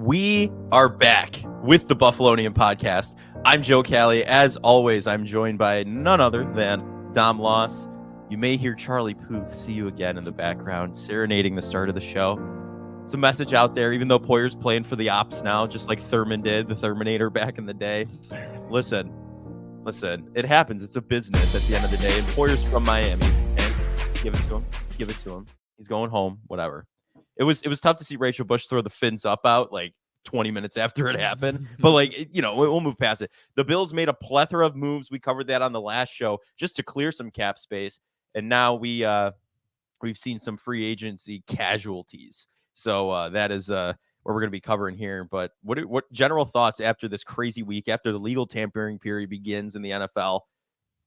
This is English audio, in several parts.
We are back with the Buffalonian Podcast. I'm Joe Callie. As always, I'm joined by none other than Dom Loss. You may hear Charlie Puth, see you again in the background, serenading the start of the show. It's a message out there, even though Poyer's playing for the Ops now, just like Thurman did, the Terminator back in the day. Listen, it happens. It's a business at the end of the day. And Poyer's from Miami. Okay? Give it to him. He's going home, whatever. It was tough to see Rachel Bush throw the fins up out like 20 minutes after it happened. But we'll move past it. The Bills made a plethora of moves. We covered that on the last show just to clear some cap space. And now we've seen some free agency casualties. So that is what we're going to be covering here. But what general thoughts after this crazy week, after the legal tampering period begins in the NFL?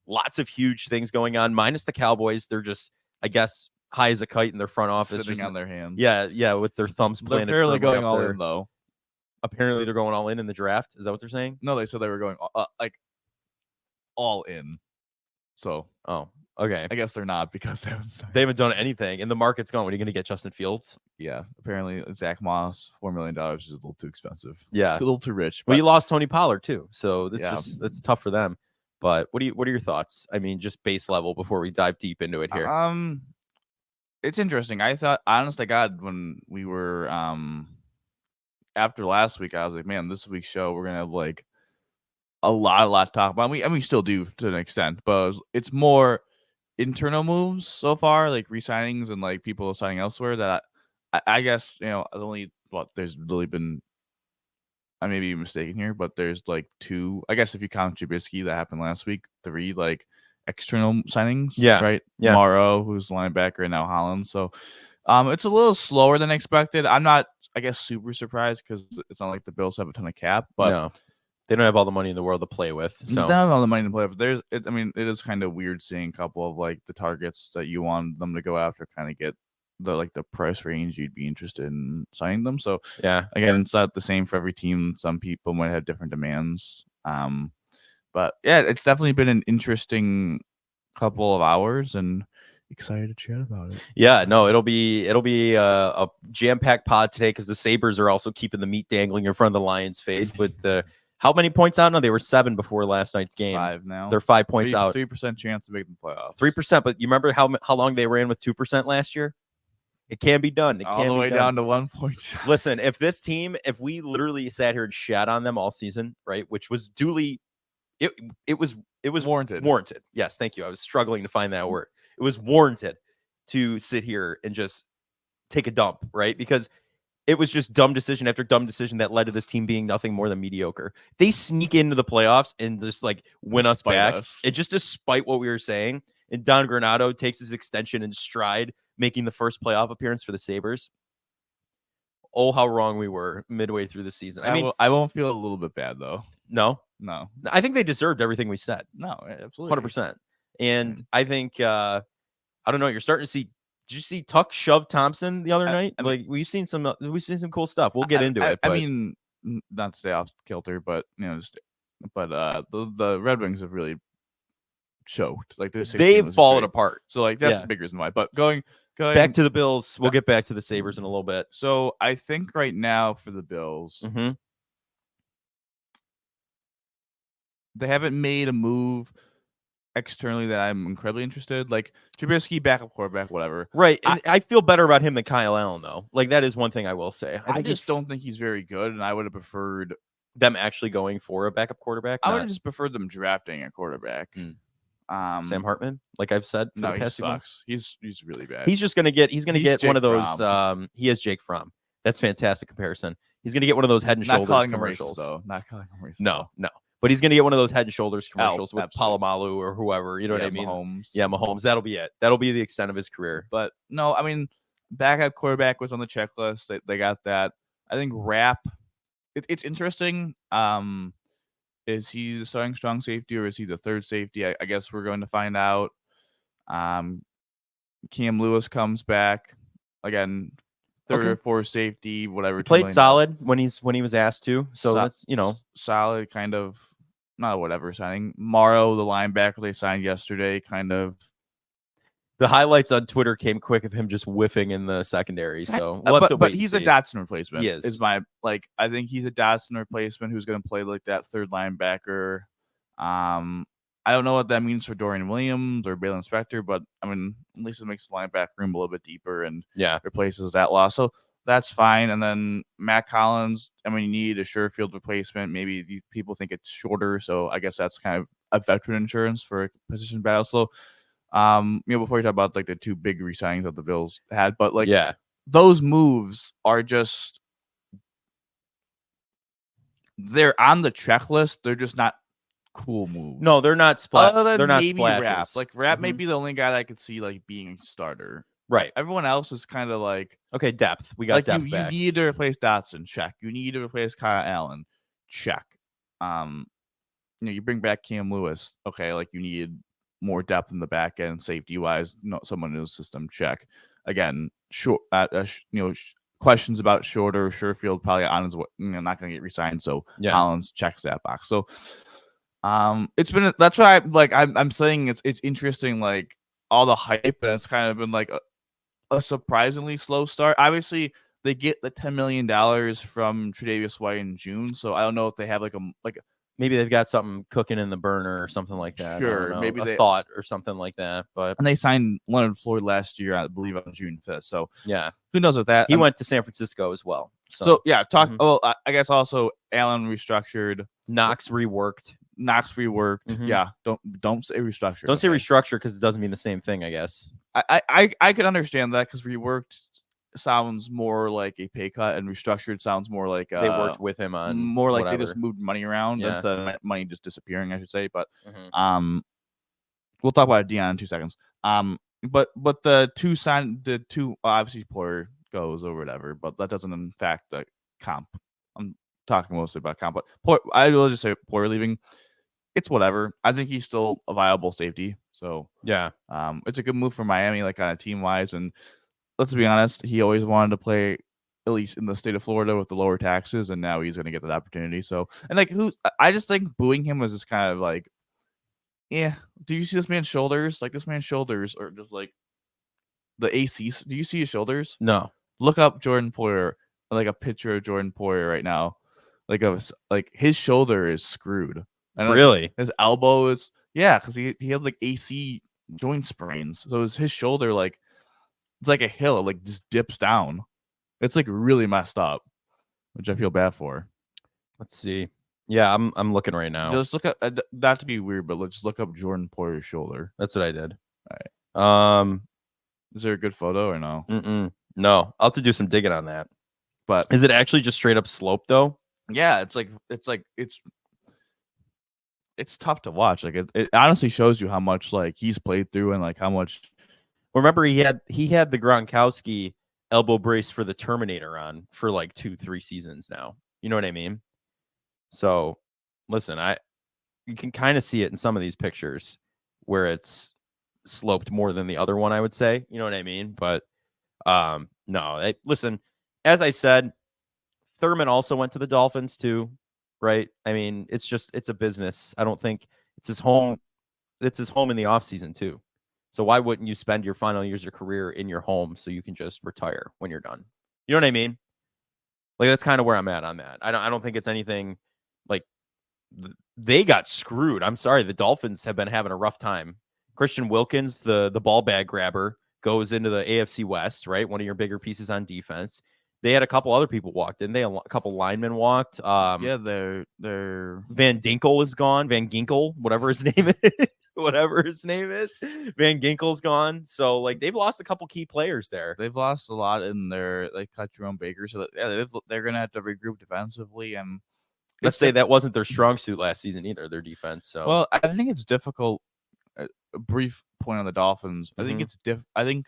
Lots of huge things going on, minus the Cowboys. They're just, I guess, high as a kite in their front office. Sitting on their hands. Yeah, with their thumbs planted. They're apparently going all in, though. Apparently they're going all in the draft. Is that what they're saying? No, they said they were going all in. So, okay. I guess they're not because they haven't done anything. And the market's gone. What are you going to get, Justin Fields? Yeah, apparently Zach Moss, $4 million is a little too expensive. Yeah. It's a little too rich. But you lost Tony Pollard, too. So that's tough for them. But what are your thoughts? I mean, just base level before we dive deep into it here. It's interesting. I thought, honest to God, when we were after last week, I was like, man, this week's show, we're gonna have like a lot to talk about. We still do to an extent, but it's more internal moves so far, like re-signings and like people signing elsewhere. That I guess there's really been. I may be mistaken here, but there's like 2. I guess if you count Trubisky, that happened last week. 3 like external signings. Yeah. Right. Yeah. Morrow, who's linebacker, and now Holland. So it's a little slower than expected. I'm not, I guess, super surprised because it's not like the Bills have a ton of cap, but no, they don't have all the money in the world to play with. So they don't have all the money to play with. It is kind of weird seeing a couple of like the targets that you want them to go after kind of get the price range you'd be interested in signing them. So yeah, again, it's not the same for every team. Some people might have different demands. But yeah, it's definitely been an interesting couple of hours and excited to chat about it. Yeah, no, it'll be a jam-packed pod today because the Sabres are also keeping the meat dangling in front of the Lions' face with the how many points out? No, they were 7 before last night's game. 5 now. They're 5 points out. 3% chance to make the playoffs. 3%, but you remember how long they ran with 2% last year? It can be done. All the way down to 1 point. Listen, if we literally sat here and shat on them all season, right, which was duly, it was warranted. Warranted. Yes, thank you. I was struggling to find that word. It was warranted to sit here and just take a dump, right? Because it was just dumb decision after dumb decision that led to this team being nothing more than mediocre. They sneak into the playoffs and just like win us back. It just despite what we were saying. And Don Granato takes his extension in stride, making the first playoff appearance for the Sabres. Oh, how wrong we were midway through the season. I won't feel a little bit bad though. No. I think they deserved everything we said. No, absolutely. 100%. And I think, I don't know, you're starting to see, did you see Tuck shove Thompson the other night? We've seen some cool stuff. We'll get into it. I mean, not to stay off kilter, but the Red Wings have really choked. Like they've fallen apart. So like that's the big reason why. But going back to the Bills, we'll get back to the Sabres in a little bit. So I think right now for the Bills, they haven't made a move externally that I'm incredibly interested. Like Trubisky, backup quarterback, whatever. Right. And I feel better about him than Kyle Allen, though. Like that is one thing I will say. I just don't think he's very good, and I would have preferred them actually going for a backup quarterback. I would have just preferred them drafting a quarterback. Sam Hartman, like I've said, no, he sucks. He's really bad. He's gonna get one of those. He has Jake Fromm. That's fantastic comparison. He's gonna get one of those Head and Shoulders commercials. Not calling him racist. No. But he's gonna get one of those Head and Shoulders commercials with Palomalu or whoever. You know what I mean? Mahomes. Yeah, Mahomes. That'll be it. That'll be the extent of his career. But no, I mean, backup quarterback was on the checklist. They got that. I think Rapp. It's interesting. Is he the starting strong safety or is he the third safety? I guess we're going to find out. Cam Lewis comes back again, third or fourth safety, whatever. He played solid when he was asked to. So that's solid kind of not whatever signing. Morrow, the linebacker they signed yesterday, kind of The highlights on Twitter came quick of him just whiffing in the secondary. So we'll have to wait. But and he's see. a Dotson replacement. He is. I think he's a Dotson replacement who's going to play like that third linebacker. I don't know what that means for Dorian Williams or Balen Spector, but I mean, at least it makes the linebacker room a little bit deeper and replaces that loss. So that's fine. And then Matt Collins, I mean, you need a sure field replacement. Maybe people think it's shorter, so I guess that's kind of a veteran insurance for a position battle. So, before you talk about like the two big re-signings that the Bills had, but like those moves are just they're on the checklist. They're just not cool moves. No, they're not They're not maybe splashes. Rapp. Like Rapp may be the only guy that I could see like being a starter. Right. Everyone else is kind of like okay, depth. We got like depth you back. need to replace Dotson. Check. You need to replace Kyle Allen. Check. You bring back Cam Lewis. Okay, like you need more depth in the back end, safety wise. Someone in the system. Check. Again, short. Questions about shorter Sherfield probably on his way, not going to get re-signed. So Collins checks that box. So it's been that's why I'm saying it's interesting, like all the hype, and it's kind of been like a surprisingly slow start. Obviously, they get the $10 million from Tre'Davious White in June, so I don't know if they have maybe they've got something cooking in the burner or something like that. Sure, maybe a thought or something like that. But and they signed Leonard Floyd last year, I believe, on June 5th. So who knows with that? He went to San Francisco as well. So Oh, I guess also Allen restructured. Knox reworked. Yeah, don't say restructured. Don't say restructure because it doesn't mean the same thing. I guess I could understand that because reworked sounds more like a pay cut, and restructured sounds more like they worked with him on more like whatever. they just moved money around instead of money just disappearing, I should say. But we'll talk about Dion in 2 seconds. But the two obviously Poyer goes or whatever, but that doesn't impact the comp. I'm talking mostly about comp, but I will just say Poyer leaving. It's whatever. I think he's still a viable safety. So it's a good move for Miami, like on a team wise. And let's be honest, he always wanted to play at least in the state of Florida with the lower taxes, and now he's going to get that opportunity. So, and I just think booing him was just kind of like, do you see this man's shoulders? Like this man's shoulders are just like the AC. Do you see his shoulders? No. Look up Jordan Poyer, like a picture of Jordan Poyer right now. Like his shoulder is screwed. And really? His elbow is because he had like AC joint sprains. So his shoulder it's like a hill, it like just dips down. It's like really messed up, which I feel bad for. Let's see. Yeah, I'm looking right now. Just look up, not to be weird, but let's look up Jordan Poyer's shoulder. That's what I did. All right. Is there a good photo or no? No, I'll have to do some digging on that. But is it actually just straight up slope though? Yeah, it's tough to watch. Like it honestly shows you how much like he's played through and like how much. Remember, he had the Gronkowski elbow brace for the Terminator on for like 2-3 seasons now. You know what I mean? So, listen, you can kind of see it in some of these pictures where it's sloped more than the other one, I would say. You know what I mean? But no, listen, as I said, Thurman also went to the Dolphins too, right? I mean, it's a business. I don't think it's his home. It's his home in the offseason too. So why wouldn't you spend your final years of your career in your home so you can just retire when you're done? You know what I mean? Like that's kind of where I'm at on that. I don't think it's anything like they got screwed. I'm sorry, the Dolphins have been having a rough time. Christian Wilkins, the ball bag grabber, goes into the AFC West, right? One of your bigger pieces on defense. They had a couple other people walked, didn't they? A couple linemen walked. They're Van Ginkel is gone. Van Ginkel, whatever his name is. Van Ginkel's gone. So like they've lost a couple key players there. They've lost a lot in their cut Jerome Baker. So they're gonna have to regroup defensively. And let's say that wasn't their strong suit last season either, their defense. So well, I think it's difficult. A brief point on the Dolphins. I think I think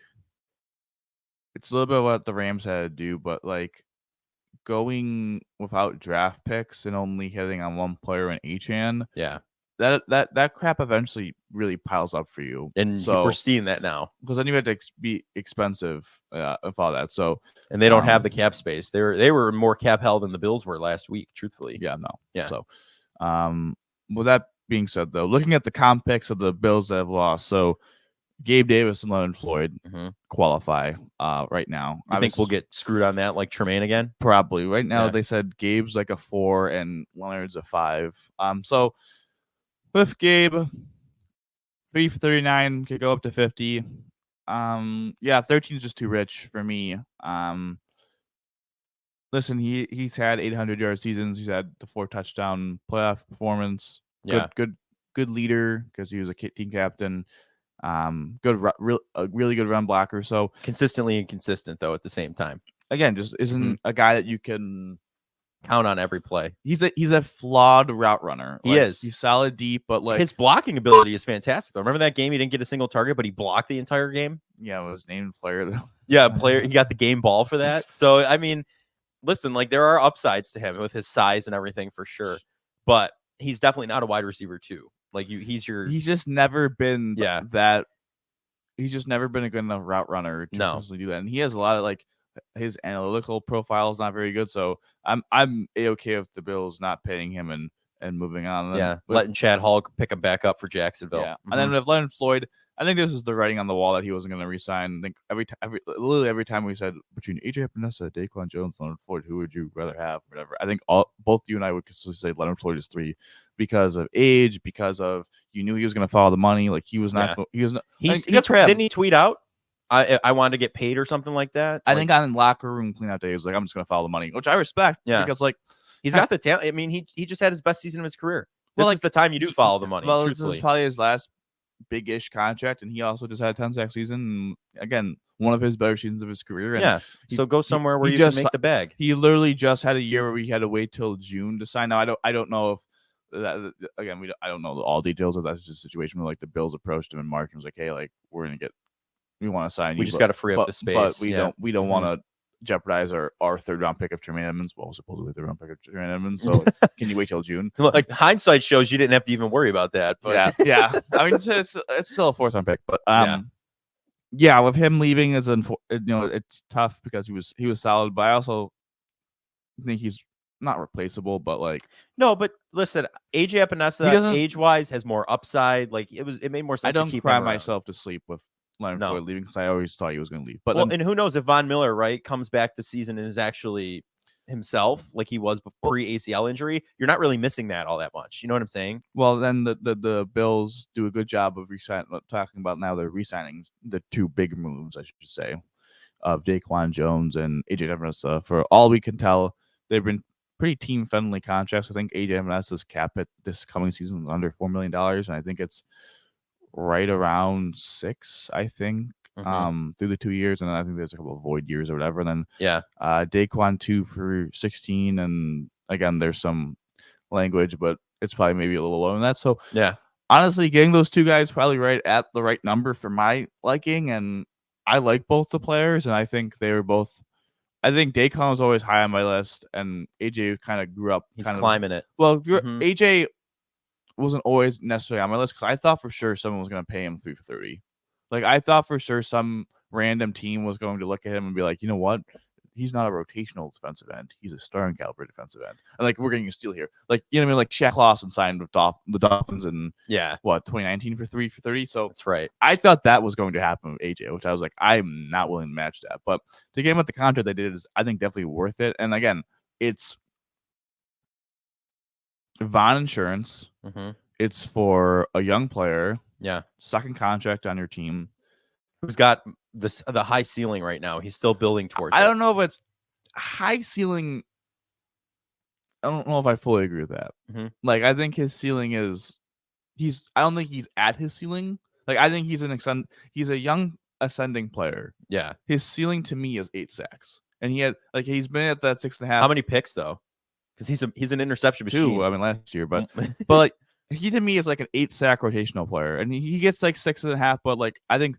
it's a little bit what the Rams had to do, but like going without draft picks and only hitting on one player in Achane. Yeah. That crap eventually really piles up for you, and so we're seeing that now because then you had to be expensive with all that. So and they don't have the cap space. They were more cap held than the Bills were last week. Truthfully, yeah. So, with that being said, though, looking at the comp picks of the Bills that have lost, so Gabe Davis and Leonard Floyd Mm-hmm. qualify right now. I think we'll get screwed on that like Tremaine again? Probably. Right now, Yeah. they said Gabe's like a 4 and Leonard's a 5. So with Gabe, 3 for 39 could go up to 50. 13 is just too rich for me. Listen, he's had 800-yard seasons. He's had the 4 touchdown playoff performance. Yeah. Good leader because he was a team captain. Really good run blocker. So consistently inconsistent though at the same time. Again, just isn't a guy that you can count on every play. He's a flawed route runner. He is. He's solid deep, but like his blocking ability is fantastic. Remember that game he didn't get a single target, but he blocked the entire game? Yeah, it was named player. Yeah, player. He got the game ball for that. So I mean, listen, like there are upsides to him with his size and everything for sure, but he's definitely not a wide receiver too. Like he's just never been that. He's just never been a good enough route runner to do that. And he has a lot of like his analytical profile is not very good. So I'm A-okay with the Bills not paying him and moving on. And letting Chad Hall pick him back up for Jacksonville. Yeah. And then with Leonard Floyd, I think this is the writing on the wall that he wasn't going to resign. I think literally every time we said between AJ Epinesa, Daquan Jones, Leonard Floyd, who would you rather have? Whatever. I think both you and I would consistently say Leonard Floyd is 3 because of age, because of you knew he was going to follow the money. Like he was not. He was not. Didn't he tweet out? I wanted to get paid or something like that. I think on locker room cleanout day, he was like, I'm just going to follow the money, which I respect. Yeah, because like he's got the talent. I mean, he just had his best season of his career. This is the time you do follow the money. Well, this is probably his last big-ish contract, and he also just had a 10-sack season. And again, one of his better seasons of his career. And so go somewhere where you can make the bag. He literally just had a year where we had to wait till June to sign. Now, I don't know if that again. I don't know all details of that situation. Where like the Bills approached him in March and was like, "Hey, like we want to sign you. We just got to free up the space, but we don't want to jeopardize our third-round pick of Tremaine Edmonds. Well, supposedly third-round pick of Tremaine Edmonds. So can you wait till June? Like hindsight shows you didn't have to even worry about that. But yeah. I mean, it's still a fourth-round pick, but with him leaving is it's tough because he was solid, but I also think he's not replaceable. But like no, but listen, AJ Epinesa age-wise has more upside. Like it made more sense. I don't to keep cry him myself to sleep with Leonard Floyd leaving because I always thought he was going to leave. But and who knows if Von Miller comes back this season and is actually himself like he was pre-ACL injury, you're not really missing that all that much. You know what I'm saying? Well, then the Bills do a good job of talking about now they're re-signing the 2 big moves, I should say, of Daquan Jones and AJ Epinesa. For all we can tell, they've been pretty team-friendly contracts. I think AJ Epinesa's cap at this coming season is under $4 million, and I think it's right around 6, I think, through the 2 years, and then I think there's a couple of void years or whatever. And then Daquan 2 for 16, and again, there's some language, but it's probably maybe a little lower than that. So honestly, getting those 2 guys probably right at the right number for my liking, and I like both the players, and I think they were both. I think Daquan was always high on my list, and AJ kind of grew up. He's climbing it. Well, AJ wasn't always necessarily on my list because I thought for sure someone was going to pay him 3 for 30. Like I thought for sure some random team was going to look at him and be like, you know what? He's not a rotational defensive end. He's a starting caliber defensive end. And like we're getting a steal here. Like you know what I mean? Like Shaq Lawson signed with the Dolphins in 2019 for 3 for 30. So that's right. I thought that was going to happen with AJ, which I was like, I'm not willing to match that. But to get him at the contract they did is I think definitely worth it. And again, it's Vaughn Insurance. It's for a young player. Second contract on your team. Who's got the high ceiling right now. He's still building towards I don't know if it's high ceiling. I don't know if I fully agree with that. Like, I think his ceiling is I don't think he's at his ceiling. Like, I think he's he's a young ascending player. Yeah. His ceiling to me is 8 sacks. And he's been at that 6.5. How many picks though? Because he's an interception machine. 2, I mean, last year, but like he to me is like an 8-sack rotational player. And he gets like 6.5, but like I think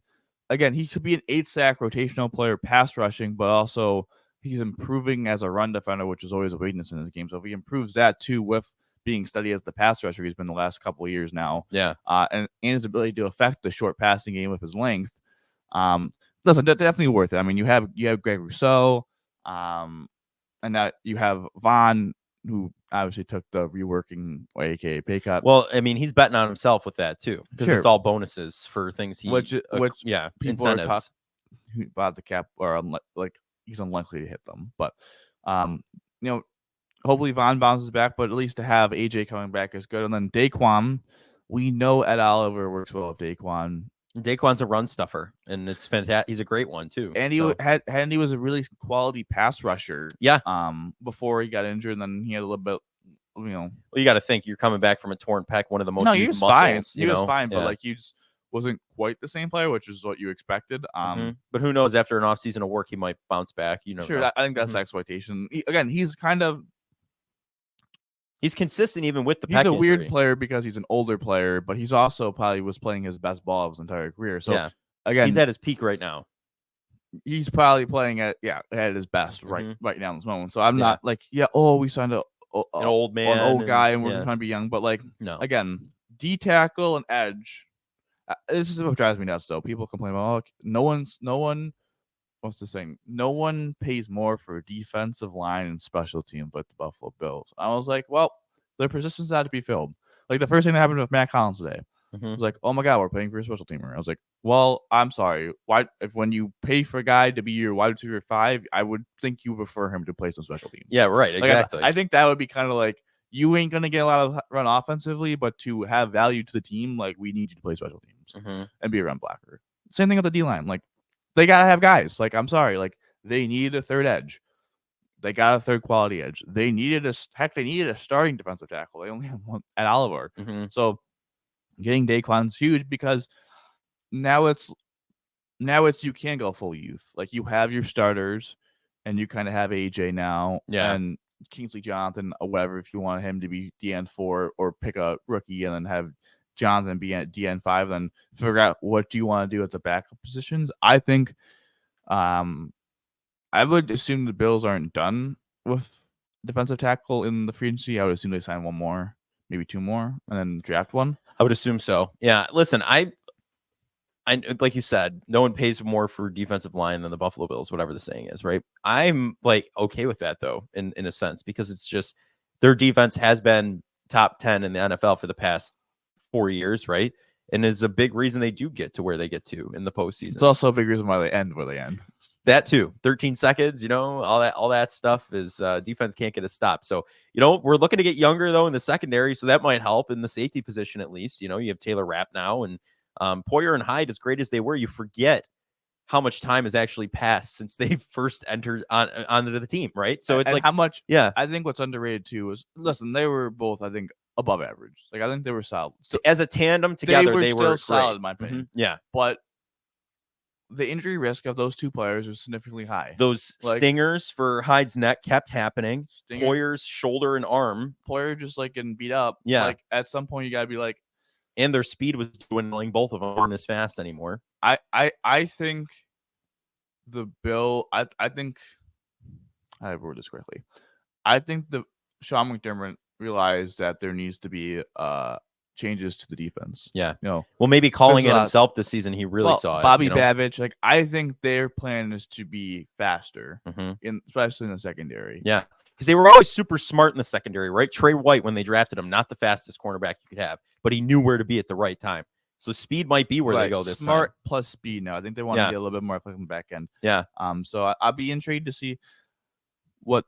again, he should be an 8-sack rotational player pass rushing, but also he's improving as a run defender, which is always a weakness in his game. So if he improves that too with being steady as the pass rusher he's been the last couple of years now. And his ability to affect the short passing game with his length. Listen, definitely worth it. I mean, you have Greg Rousseau, and that you have Vaughn, who obviously took the reworking, aka pay cut. Well, I mean, he's betting on himself with that too, because Sure. it's all bonuses for things which people incentives. are who bought the cap are like he's unlikely to hit them. But hopefully Vaughn bounces back, but at least to have AJ coming back is good. And then Daquan, we know Ed Oliver works well with Daquan. Daquan's a run stuffer, and it's fantastic. He's a great one too. And he was a really quality pass rusher. Yeah. Before he got injured, and then he had a little bit. Well, you got to think you're coming back from a torn pec, one of the most he used was muscles. Fine. He was fine, but like he just wasn't quite the same player, which is what you expected. But who knows? After an offseason of work, he might bounce back. Sure, I think that's exploitation. He's kind of. He's consistent even with the He's pec a injury. Weird player because he's an older player, but he's also probably was playing his best ball of his entire career. So again, he's at his peak right now. He's probably playing at his best right now in this moment. So I'm not like we signed an old man, an old guy, and we're trying to be young. But like again, D tackle and edge. This is what drives me nuts. Though people complain about no one. What's the saying? No one pays more for defensive line and special team but the Buffalo Bills. I was like, well, their positions had to be filled. Like the first thing that happened with Matt Collins today was like, oh my God, we're paying for a special teamer. I was like, well, I'm sorry. Why? If when you pay for a guy to be your wide receiver 5, I would think you prefer him to play some special teams. Yeah, right. Exactly. I think that would be kind of like you ain't gonna get a lot of run offensively, but to have value to the team, like we need you to play special teams and be a run blocker. Same thing with the D line, like. They gotta have guys. Like, I'm sorry. Like, they needed a third edge. They got a third quality edge. They needed a starting defensive tackle. They only have one at Oliver. So getting Daquan's huge because now it's you can go full youth. Like you have your starters, and you kind of have AJ now, and Kingsley Jonathan or whatever if you want him to be DN4 or pick a rookie and then have Jonathan be at DN5, then figure out what do you want to do at the backup positions. I think I would assume the Bills aren't done with defensive tackle in the free agency. I would assume they sign one more, maybe 2 more, and then draft one. I would assume so. Yeah. Listen, I like you said, no one pays more for defensive line than the Buffalo Bills, whatever the saying is, right? I'm like okay with that though, in a sense, because it's just their defense has been top 10 in the NFL for the past 4 years, right? And is a big reason they do get to where they get to in the postseason. It's also a big reason why they end where they end. That too. 13 seconds, all that stuff is defense can't get a stop. So, we're looking to get younger though in the secondary, so that might help in the safety position at least. You have Taylor Rapp now, and Poyer and Hyde, as great as they were, you forget how much time has actually passed since they first entered onto the team, right? So it's and like how much. Yeah, I think what's underrated too is they were both, I think, above average. Like I think they were solid. So as a tandem together, they were solid in my opinion. Yeah, but the injury risk of those two players was significantly high. Those stingers for Hyde's neck kept happening. Poyer's shoulder and arm. Poyer just like getting beat up. Yeah. Like at some point you gotta be like, and their speed was dwindling. Both of them weren't as fast anymore. I think the Bill. I think I word this correctly. I think the Sean McDermott realized that there needs to be changes to the defense. Yeah. Well, maybe calling it himself this season, he really saw it. Bobby Babich, like I think their plan is to be faster, especially in the secondary. Yeah. Because they were always super smart in the secondary, right? Trey White, when they drafted him, not the fastest cornerback you could have, but he knew where to be at the right time. So speed might be where they go this smart time. Plus speed now. I think they want to get a little bit more from the back end. Yeah. So I'll be intrigued to see what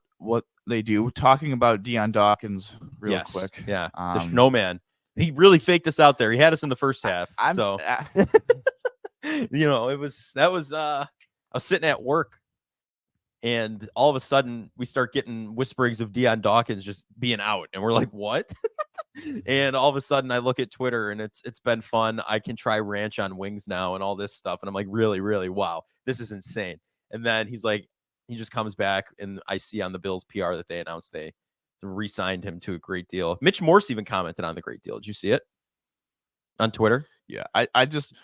they do. Talking about Deion Dawkins real quick. Yeah. The snowman. He really faked us out there. He had us in the first half. I was sitting at work, and all of a sudden we start getting whisperings of Deion Dawkins just being out, and we're like, what? And all of a sudden I look at Twitter, and it's been fun. I can try ranch on wings now and all this stuff, and I'm like, really, really, wow, this is insane. And then he just comes back, and I see on the Bills PR that they announced they re-signed him to a great deal. Mitch Morse even commented on the great deal. Did you see it on Twitter? Yeah, I just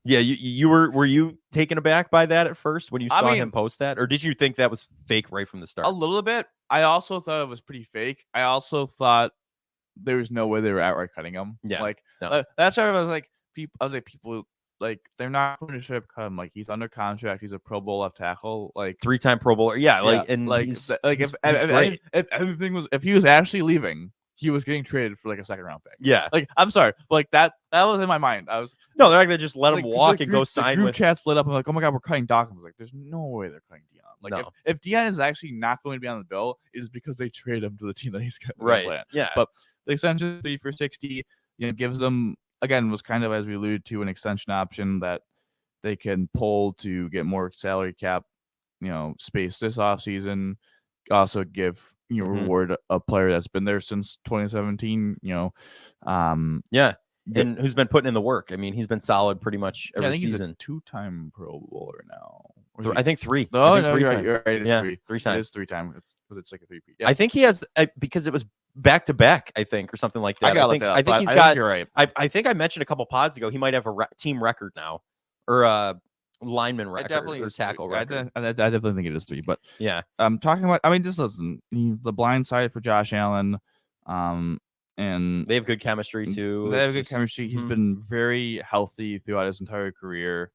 yeah, you were you taken aback by that at first when you saw him post that, or did you think that was fake right from the start? A little bit. I also thought it was pretty fake. I also thought there was no way they were outright cutting him. Yeah, like that's why I was like, people like they're not going to straight up cut him. Like he's under contract. He's a Pro Bowl left tackle. Like 3-time Pro Bowler. Yeah, like and he's if great. if he was actually leaving, he was getting traded for like a second round pick. Yeah, like I'm sorry, but like that was in my mind. I was no, they're not gonna just let him walk and go sign the group with. chats lit up. I'm like, oh my god, we're cutting Dawkins. Like, there's no way they're cutting Dion. Like, No. if Dion is actually not going to be on the bill, it is because they traded him to the team that he's going to Right. play at. Yeah, but the extension 3 for $60, gives them again was kind of as we alluded to an extension option that they can pull to get more salary cap, space this offseason. Also give reward a player that's been there since 2017. yeah, and who's been putting in the work. I mean, he's been solid pretty much every season. He's a 2-time Pro Bowler now. I think 3. Oh, I think no, 3 you're times. right. It is yeah, 3. 3 times. It is 3 times. It's like a 3-peat. Yeah. I think he has because it was back to back. I think or something like that. I think he's got. You're right. I think I mentioned a couple pods ago he might have a team record now or a lineman record or tackle record. I definitely think it is 3. But yeah, I'm talking about. I mean, just listen. He's the blind side for Josh Allen. And they have good chemistry too. They have good chemistry. He's been very healthy throughout his entire career.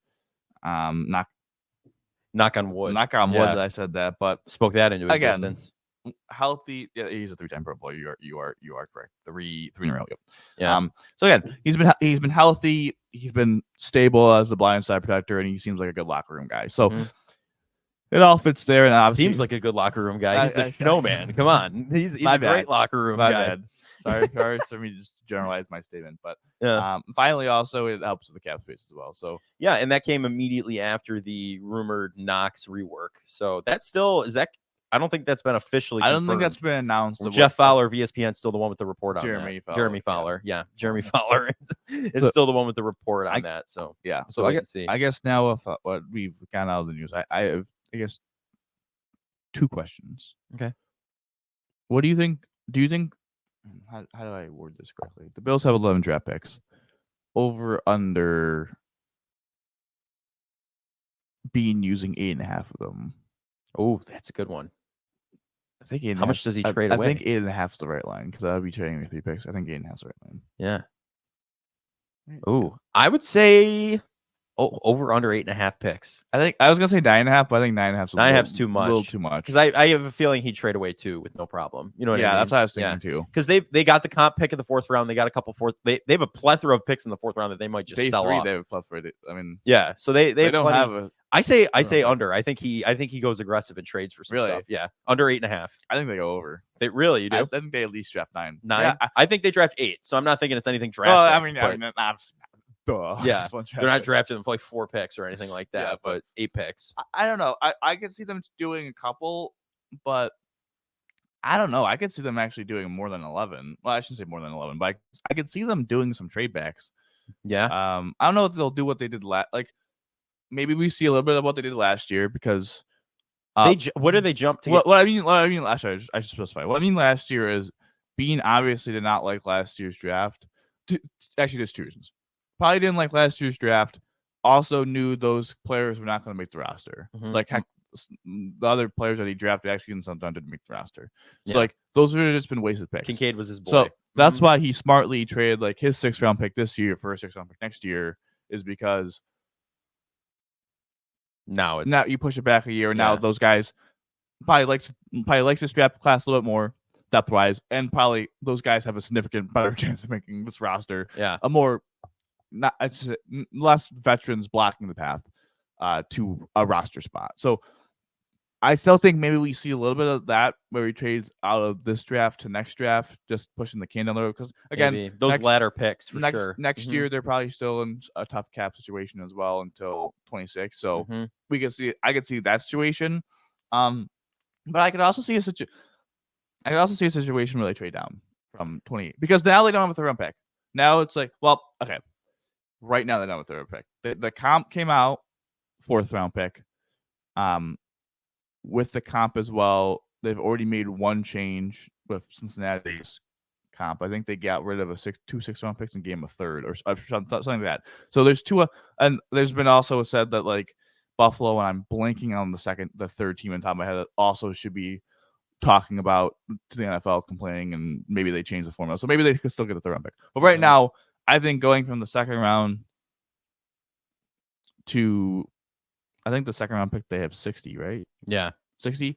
Knock on wood. Knock on wood that I said that, but spoke that into existence. Healthy. Yeah, he's a 3-time Pro Bowler. You are correct. 3 in a row. Yep. Yeah. So again, he's been healthy. He's been stable as the blind side protector, and he seems like a good locker room guy. So it all fits there. And obviously, seems like a good locker room guy. He's the snowman. Come on, he's a great locker room guy. Bad. Sorry for me to just generalize my statement, but finally, also it helps with the cap space as well. So yeah, and that came immediately after the rumored Knox rework. So that still is that. I don't think that's been officially confirmed. I don't think that's been announced. Well, Jeff Fowler of ESPN is still the one with the report on Jeremy that. Fowler. Jeremy Fowler. Yeah, Jeremy Fowler is still the one with the report on that. So yeah. So I guess now if what we've gotten out of the news, I guess 2 questions. Okay. What do you think? Do you think? How do I word this correctly? The Bills have 11 draft picks. Over under being using 8.5 of them. Oh, that's a good one. I think 8.5. How much does he trade away? I think 8.5 is the right line because I would be trading with 3 picks. I think 8.5 is the right line. Yeah. Oh, I would say over under 8.5 picks. I think I was gonna say 9.5, but I think 9.5 is too much. A little too much. Because I have a feeling he'd trade away 2 with no problem. You know what I mean? Yeah, that's what I was thinking too. Because they got the comp pick in the 4th round. They got a couple fourth. They have a plethora of picks in the 4th round that they might just sell off. They have a plethora. I mean, yeah. So they don't plenty. have a. I say under. I think he goes aggressive and trades for some stuff. Yeah, under 8.5. I think they go over. They really you do. I think they at least draft 9. 9. Yeah, I think they draft 8. So I'm not thinking it's anything drastic. Well, I mean, yeah, they're not drafting them for like 4 picks or anything like that, but 8 picks. I don't know. I could see them doing a couple, but I don't know. I could see them actually doing more than 11. Well, I shouldn't say more than 11, but I could see them doing some trade backs. Yeah. I don't know if they'll do what they did like maybe we see a little bit of what they did last year because what did they jump to? What I mean last year, I should specify. What I mean last year is Bean obviously did not like last year's draft. Actually, there's 2 reasons. Probably didn't like last year's draft. Also knew those players were not going to make the roster. Like heck, the other players that he drafted actually in some time didn't make the roster. So like those would have just been wasted picks. Kincaid was his boy. So that's why he smartly traded like his 6th round pick this year for a 6th round pick next year is because now you push it back a year. And now those guys probably likes this draft class a little bit more depth wise, and probably those guys have a significant better chance of making this roster. Yeah, less veterans blocking the path to a roster spot. So I still think maybe we see a little bit of that where he trades out of this draft to next draft, just pushing the can down the road. Because again, maybe. Those latter picks for sure. Next year they're probably still in a tough cap situation as well until 26. So I could see that situation. But I could also see a situation where they trade down from 28 because now they don't have a 3rd round pick. Now it's like, well, okay. Right now, they don't have a 3rd round pick. The comp came out, 4th round pick. With the comp as well, they've already made 1 change with Cincinnati's comp. I think they got rid of 2 6th round picks and gave them a 3rd or something like that. So there's 2, and there's been also said that like Buffalo, and I'm blanking on the 3rd team on top of my head, that also should be talking about to the NFL complaining, and maybe they change the formula. So maybe they could still get a 3rd round pick. But right now, I think going from the 2nd round to, I think the second round pick, they have 60, right? Yeah. 60.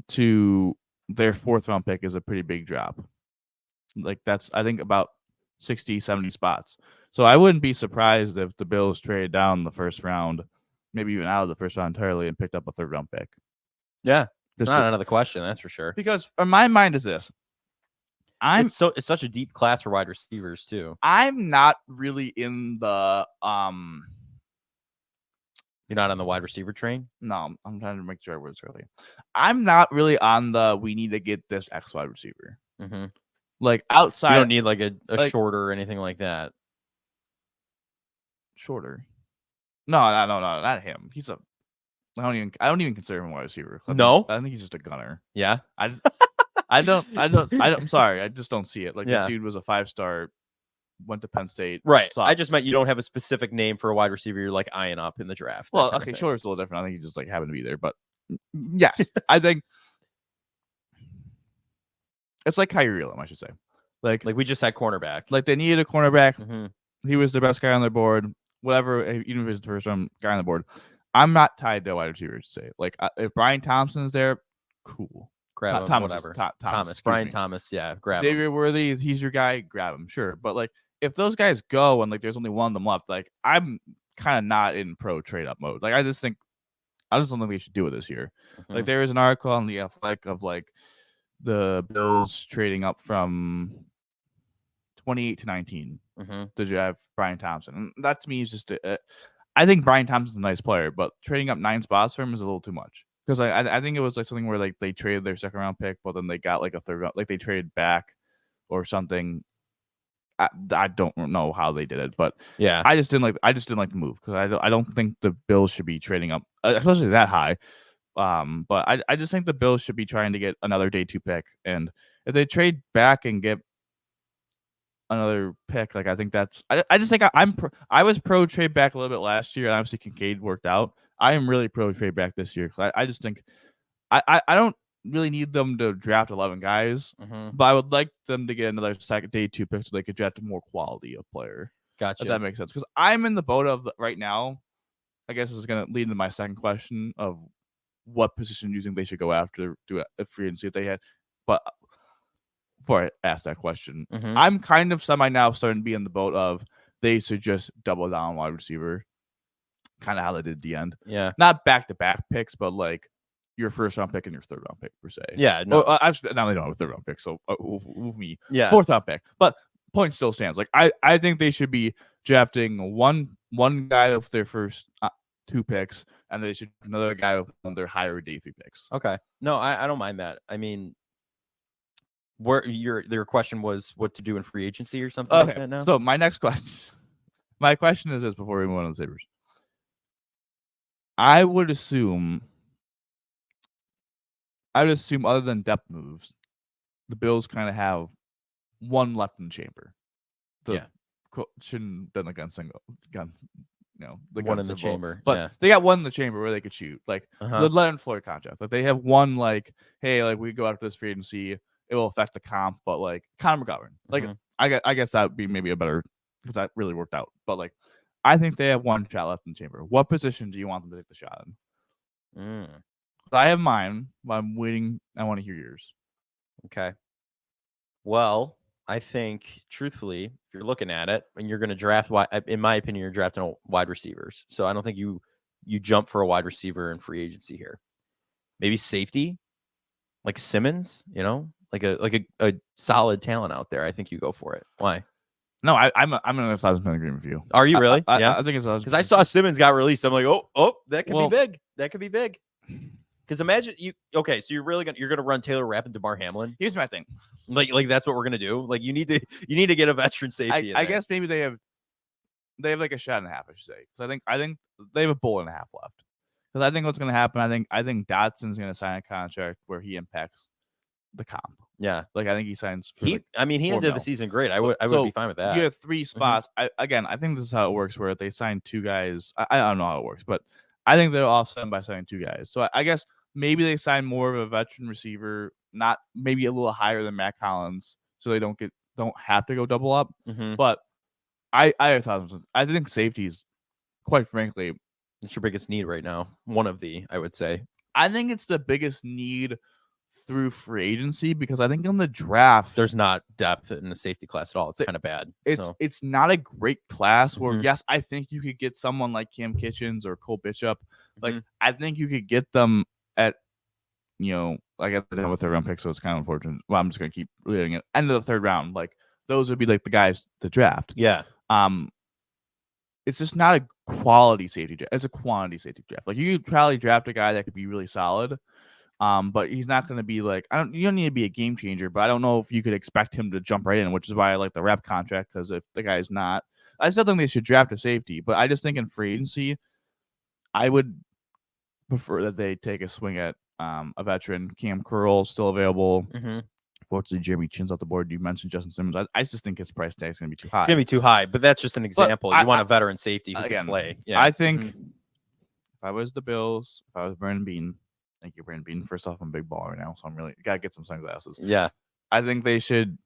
To their fourth round pick is a pretty big drop. Like that's, I think, about 60, 70 spots. So I wouldn't be surprised if the Bills traded down the first round, maybe even out of the first round entirely, and picked up a third round pick. Yeah. It's not out of the question, that's for sure. Because in my mind is this. It's such a deep class for wide receivers too. I'm not really in the You're not on the wide receiver train? No, I'm trying to make sure I words correctly. I'm not really on the we need to get this X wide receiver. Mm-hmm. Like outside, you don't need like a shorter or anything like that. Shorter? No, not him. He's a. I don't even consider him a wide receiver. I think he's just a gunner. Yeah. I'm sorry. I just don't see it. Like that dude was a 5-star. Went to Penn State. Right. Sucked. I just meant you don't have a specific name for a wide receiver you're like eyeing up in the draft. Well, okay, shorter is a little different. I think he just like happened to be there, but yes, I think it's like Kyrie Elam, I should say. Like we just had cornerback. Like they needed a cornerback. Mm-hmm. He was the best guy on their board. Whatever, even if he's the first guy on the board. I'm not tied to wide receivers to say. Like if Brian Thompson's there, cool. Grab him, Thomas, whatever. Thomas. Brian Thomas, yeah, grab Xavier him. Worthy, he's your guy, grab him, sure. But like if those guys go and like there's only one of them left, like I'm kind of not in pro trade up mode. Like I just don't think they should do it this year. Mm-hmm. Like there is an article on the Athletic of like the Bills trading up from 28 to 19 to draft Brian Thompson. And that to me is just I think Brian Thompson's a nice player, but trading up 9 spots for him is a little too much. Because I think it was like something where like they traded their second round pick, but then they got like a third round, like they traded back or something. I don't know how they did it, but yeah, I just didn't like the move because I don't think the Bills should be trading up, especially that high. But I just think the Bills should be trying to get another day 2 pick, and if they trade back and get another pick, like I think that's I just think I was pro trade back a little bit last year, and obviously Kincaid worked out. I am really pro trade back this year. I just think I don't really need them to draft 11 guys, but I would like them to get another second day 2 picks so they could draft more quality of player. Gotcha. If that makes sense. Because I'm in the boat of right now. I guess this is going to lead into my second question of what position do you think they should go after do a free agency if they had. But before I ask that question, I'm kind of semi now starting to be in the boat of they should just double down on wide receiver, kind of how they did at the end. Yeah, not back-to-back picks, but like your first round pick and your third round pick per se. Yeah, no. Well, now they don't have a third round pick, so me. Yeah, fourth round pick. But point still stands. Like I think they should be drafting one guy with their first 2 picks, and they should another guy with their higher day 3 picks. Okay, no, I don't mind that. I mean, where your question was what to do in free agency or something like that now? So my question is this before we move on to the Sabres. I would assume other than depth moves, the Bills kind of have one left in the chamber. Shouldn't have been like guns, the one in the chamber. But they got one in the chamber where they could shoot. Like the Leonard Floyd contract. Like they have one like, hey, like we go after this free agency, it will affect the comp, but like Connor McGovern. Like I guess that would be maybe a better because that really worked out. But like I think they have one shot left in the chamber. What position do you want them to take the shot in? I have mine, but I'm waiting. I want to hear yours. Okay. Well, I think, truthfully, if you're looking at it, and you're going to draft, in my opinion, you're drafting wide receivers. So I don't think you jump for a wide receiver in free agency here. Maybe safety, like Simmons, like a solid talent out there. I think you go for it. Why? No, I'm in a 1,000% agreement with you. Are you really? Yeah, I think it's because I saw Simmons got released. I'm like, oh, that could be big. That could be big. Because imagine so you're really gonna run Taylor Rapp and DeMar Hamlin. Here's my thing, like that's what we're gonna do. Like you need to get a veteran safety. I guess maybe they have like a shot and a half. I should say because I think they have a bullet and a half left. Because I think what's gonna happen. I think Dotson's gonna sign a contract where he impacts the comp. Yeah, like I think he signs. For he ended the season great. I would be fine with that. You have 3 spots. I think this is how it works. Where they sign 2 guys. I don't know how it works, but I think they're offset by signing 2 guys. So I guess maybe they sign more of a veteran receiver, not maybe a little higher than Matt Collins, so they don't have to go double up. But I think safety is quite frankly, It's your biggest need right now. One of I would say. I think it's the biggest need through free agency because I think in the draft There's not depth in the safety class at all. It's kind of bad. It's not a great class where Mhm. yes, I think you could get someone like Cam Kitchens or Cole Bishop. Like Mhm. I think you could get them at like at the end of the third round pick, so it's kind of unfortunate. Well, I'm just gonna keep reading it. End of the third round, like those would be like the guys to draft. Yeah. It's just not a quality safety draft. It's a quantity safety draft. Like you could probably draft a guy that could be really solid. But he's not going to be like you don't need to be a game changer, but I don't know if you could expect him to jump right in, which is why I like the rep contract, because if the guy's not, I still think they should draft a safety, but I just think in free agency, I would prefer that they take a swing at a veteran. Cam Curl still available. Mm-hmm. Fortunately, Jeremy Chin's off the board. You mentioned Justin Simmons. I just think his price tag is going to be too high. It's gonna be too high, but that's just an example. You want a veteran safety who can play. Yeah. I think if I was the Bills, if I was Brandon Bean, thank you, Brandon Bean. First off, I'm a big baller right now, so I'm really gotta get some sunglasses. Yeah. I think they should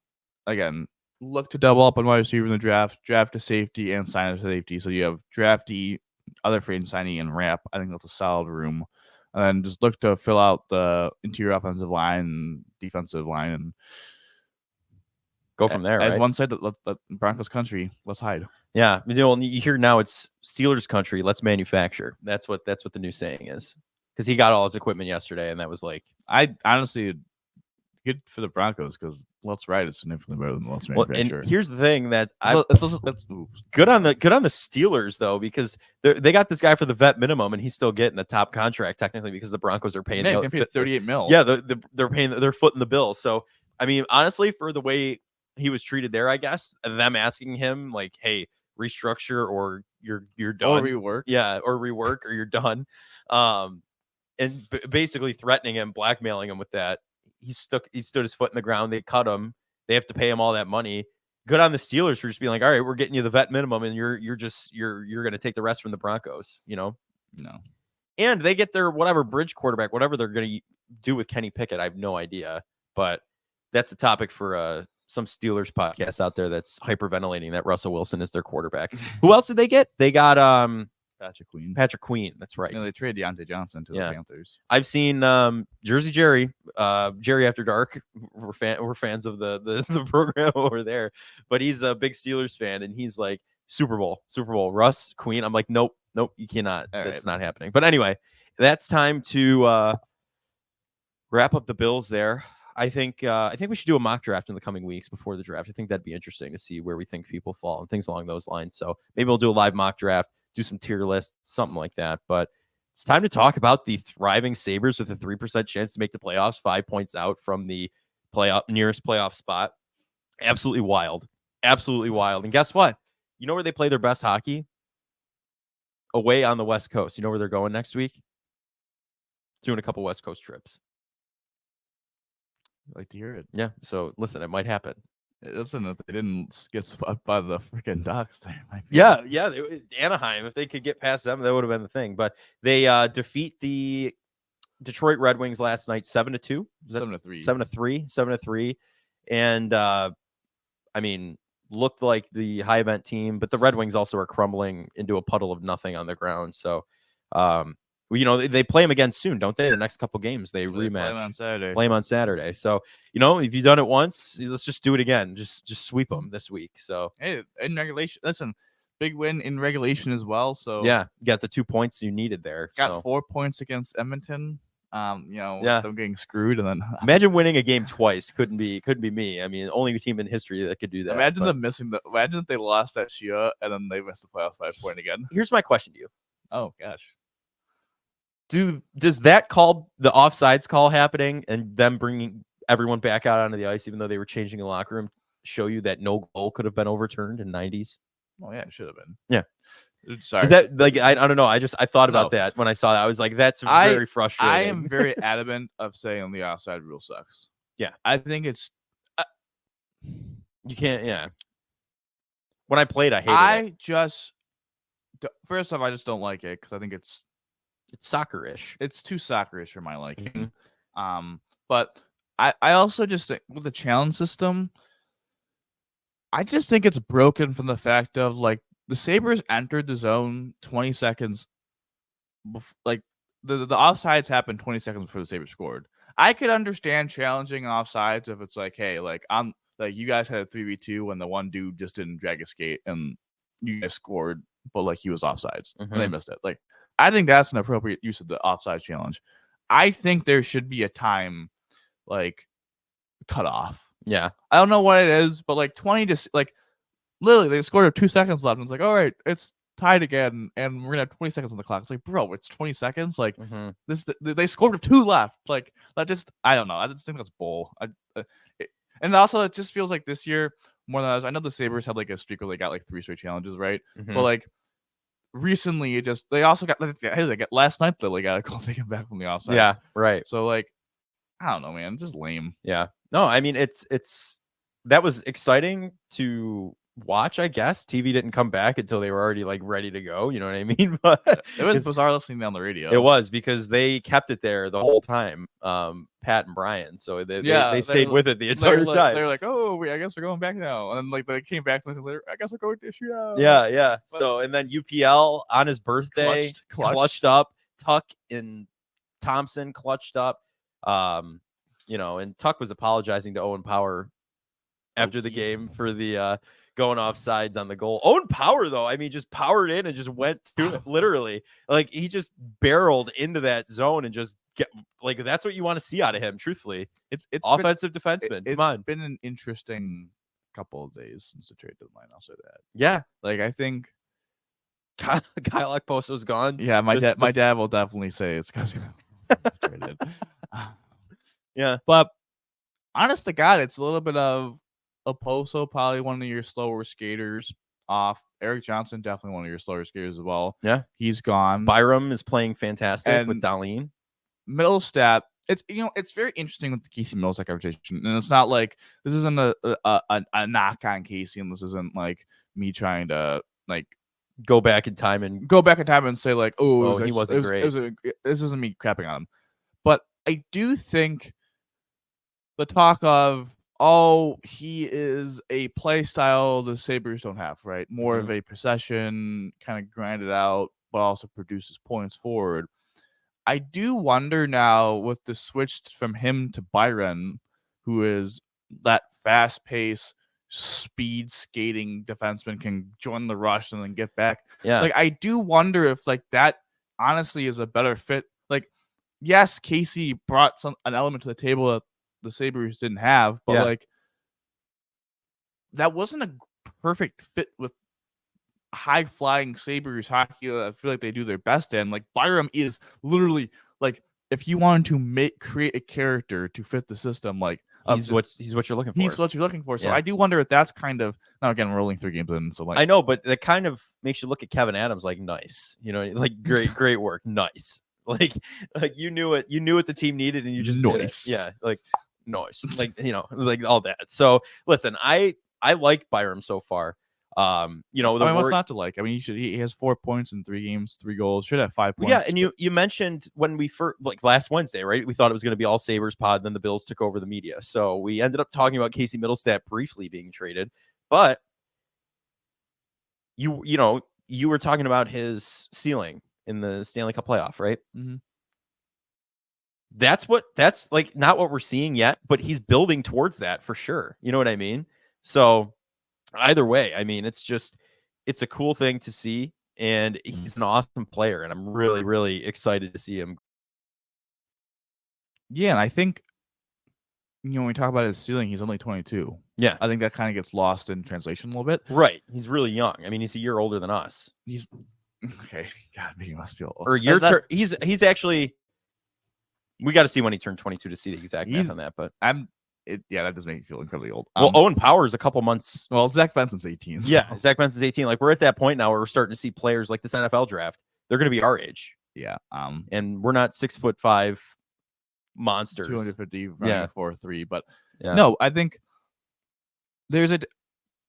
again look to double up on wide receiver in the draft a safety and sign a safety. So you have draftee, other free agent signee, and ramp. I think that's a solid room. And then just look to fill out the interior offensive line and defensive line and go from there. As right? one said, let Broncos country, let's hide. Yeah, you hear now it's Steelers country. Let's manufacture. That's what the new saying is. Because he got all his equipment yesterday, and that was like, I honestly good for the Broncos because let's ride is significantly better than let's manufacture. And here's the thing that that's good on the Steelers though, because they got this guy for the vet minimum, and he's still getting a top contract technically because the Broncos are paying $38 million. Yeah, they're paying, they're footing the bill. So I mean, honestly, for the way he was treated there, I guess them asking him like, hey, restructure or you're done, or rework, or you're done, and basically threatening him, blackmailing him with that. He stood his foot in the ground. They cut him. They have to pay him all that money. Good on the Steelers for just being like, all right, we're getting you the vet minimum, and you're going to take the rest from the Broncos, No. And they get their whatever bridge quarterback, whatever they're going to do with Kenny Pickett. I have no idea, but that's a topic for some Steelers podcast out there that's hyperventilating that Russell Wilson is their quarterback. Who else did they get? They got Patrick Queen. That's right. And they traded Deontay Johnson to the Panthers. I've seen Jersey Jerry After Dark. We're fans of the program over there, but he's a big Steelers fan, and he's like Super Bowl, Russ Queen. I'm like, nope, you cannot. That's not happening. But anyway, that's time to wrap up the Bills there. I think we should do a mock draft in the coming weeks before the draft. I think that'd be interesting to see where we think people fall and things along those lines. So maybe we'll do a live mock draft, do some tier lists, something like that. But it's time to talk about the thriving Sabres with a 3% chance to make the playoffs, 5 points out from the nearest playoff spot. Absolutely wild. And guess what? You know where they play their best hockey? Away on the West Coast. You know where they're going next week? Doing a couple West Coast trips. I'd like to hear it. Yeah. So listen, it might happen. Listen, if they didn't get swept by the freaking Ducks, they might be. Yeah. Anaheim, if they could get past them, that would have been the thing. But they defeat the Detroit Red Wings last night 7-2. 7-3. 7-3. And I mean, looked like the high event team, but the Red Wings also are crumbling into a puddle of nothing on the ground. So they play them again soon, don't they? The next couple games they rematch. Play them on Saturday. So if you've done it once, let's just do it again. Just sweep them this week. So hey, in regulation, listen, big win in regulation as well. So yeah, you got the 2 points you needed there. Got 4 points against Edmonton. Them getting screwed, and then imagine winning a game twice. Couldn't be me. I mean, only team in history that could do that. Imagine them missing imagine if they lost that Shia and then they missed the playoffs by a point again. Here's my question to you. Oh gosh. Does that call, the offsides call happening and them bringing everyone back out onto the ice, even though they were changing the locker room, show you that no goal could have been overturned in 90s? Well, yeah, it should have been. Yeah. Sorry. Is that I don't know. I thought about that when I saw that. I was like, that's very frustrating. I am very adamant of saying the offside rule sucks. Yeah. I think it's you can't. Yeah. When I played, I hated it. First off, I just don't like it because I think it's soccer-ish. It's too soccer-ish for my liking. Mm-hmm. But I also just think with the challenge system, I just think it's broken from the fact of like the Sabres entered the zone 20 seconds like the offsides happened 20 seconds before the Sabres scored. I could understand challenging offsides if it's like, hey, like I'm like you guys had a 3v2 when the one dude just didn't drag a skate and you guys scored, but like he was offsides and they missed it. Like I think that's an appropriate use of the offside challenge. I think there should be a time like cut off. Yeah. I don't know what it is, but like 20 to like literally they scored with 2 seconds left and it's like, all right, it's tied again and we're gonna have 20 seconds on the clock. It's like, bro, it's 20 seconds. Like this, they scored with 2 left. Like that just, I don't know. I just think that's bull. And also it just feels like this year more than others. I know the Sabres had like a streak where they got like 3 straight challenges, right? But like recently, it just they also got last night they got a goal taken back from the offside. Yeah, right. So like, I don't know, man, it's just lame. Yeah. No, I mean it's that was exciting to watch, I guess. TV didn't come back until they were already like ready to go. You know what I mean? But it was bizarre listening on the radio. It was because they kept it there the whole time, Pat and Brian. So they stayed with it the entire time. They're like, oh, I guess we're going back now. And then like they came back later. I guess we're going to shootout. Yeah. But, so and then UPL on his birthday clutched up. Tuck and Thompson clutched up. And Tuck was apologizing to Owen Power after the game for the going off sides on the goal. Owen Power, though, I mean, just powered in and just went to it, literally. Like, he just barreled into that zone and just that's what you want to see out of him, truthfully. It's offensive defenseman. Come on. It's been an interesting couple of days since the trade deadline, I'll say that. Yeah. Like, I think Kyle Okposo's gone. Yeah, my dad will definitely say it's because traded. Yeah. But honest to God, it's a little bit of Okposo, probably one of your slower skaters off. Eric Johnson, definitely one of your slower skaters as well. Yeah. He's gone. Byram is playing fantastic with Darlene. Middlestat, it's very interesting with the Casey Middlestat conversation. And it's not like this isn't a knock on Casey, and this isn't like me trying to like go back in time and say like, he wasn't great. This isn't me crapping on him. But I do think the talk of, he is a play style the Sabres don't have, right? More of a possession, kind of grind it out, but also produces points forward. I do wonder now with the switch from him to Byron, who is that fast pace, speed skating defenseman, can join the rush and then get back. Yeah. Like, I do wonder if like that honestly is a better fit. Like, yes, Casey brought an element to the table that the Sabres didn't have, but like that wasn't a perfect fit with high flying Sabres hockey that I feel like they do their best in. Like, Byram is literally like, if you wanted to create a character to fit the system, like he's what you're looking for. He's what you're looking for. So I do wonder if that's kind of, now again, we're rolling 3 games in. So like, I know, but that kind of makes you look at Kevin Adams like nice, like great work. Nice. Like you knew what the team needed and you just nice. Did it. Yeah. Like nice. Like, like all that. So listen, I like Byram so far. What's not to like? I mean, he has 4 points in 3 games, 3 goals. Should have 5 points. Yeah, and you mentioned when we first, like last Wednesday, right? We thought it was going to be all Sabres pod, then the Bills took over the media. So we ended up talking about Casey Middlestat briefly being traded, but you were talking about his ceiling in the Stanley Cup playoff, right? Mm-hmm. That's like not what we're seeing yet, but he's building towards that for sure. You know what I mean? So either way, I mean, it's a cool thing to see, and he's an awesome player, and I'm really, really excited to see him. Yeah, and I think, when we talk about his ceiling, he's only 22. Yeah. I think that kind of gets lost in translation a little bit. Right. He's really young. I mean, he's a year older than us. He's okay. God, he must feel old. Or a year. He's actually. We got to see when he turned 22 to see the exact math on that, but that does make me feel incredibly old. Well, Owen Power is a couple months. Well, Zach Benson's 18. So. Yeah, Zach Benson's 18. Like, we're at that point now where we're starting to see players like this NFL draft. They're going to be our age. Yeah. And we're not 6'5" monsters. 250, running 4.3. But yeah. No, I think there's a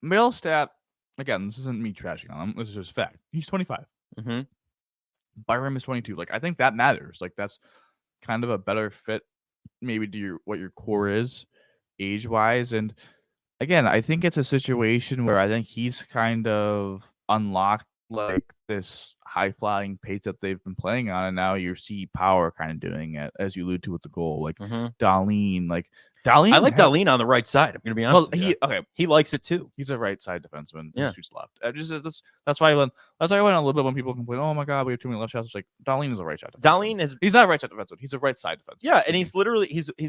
Middlestat. Again, this isn't me trashing on him. This is just fact. He's 25. Mm-hmm. Byram is 22. Like, I think that matters. Like, that's kind of a better fit maybe to what your core is age wise. And again, I think it's a situation where I think he's kind of unlock like this high flying pace that they've been playing on, and now you see Power kind of doing it, as you allude to with the goal, like Darlene. I like Darlene on the right side. I'm gonna be honest. He likes it too. He's a right side defenseman. Yeah. He shoots left. That's why I went a little bit when people complain, oh my god, we have too many left shots. It's like Darlene is a right side defenseman. He's not a right side defenseman. He's a right side defenseman. Yeah, and he's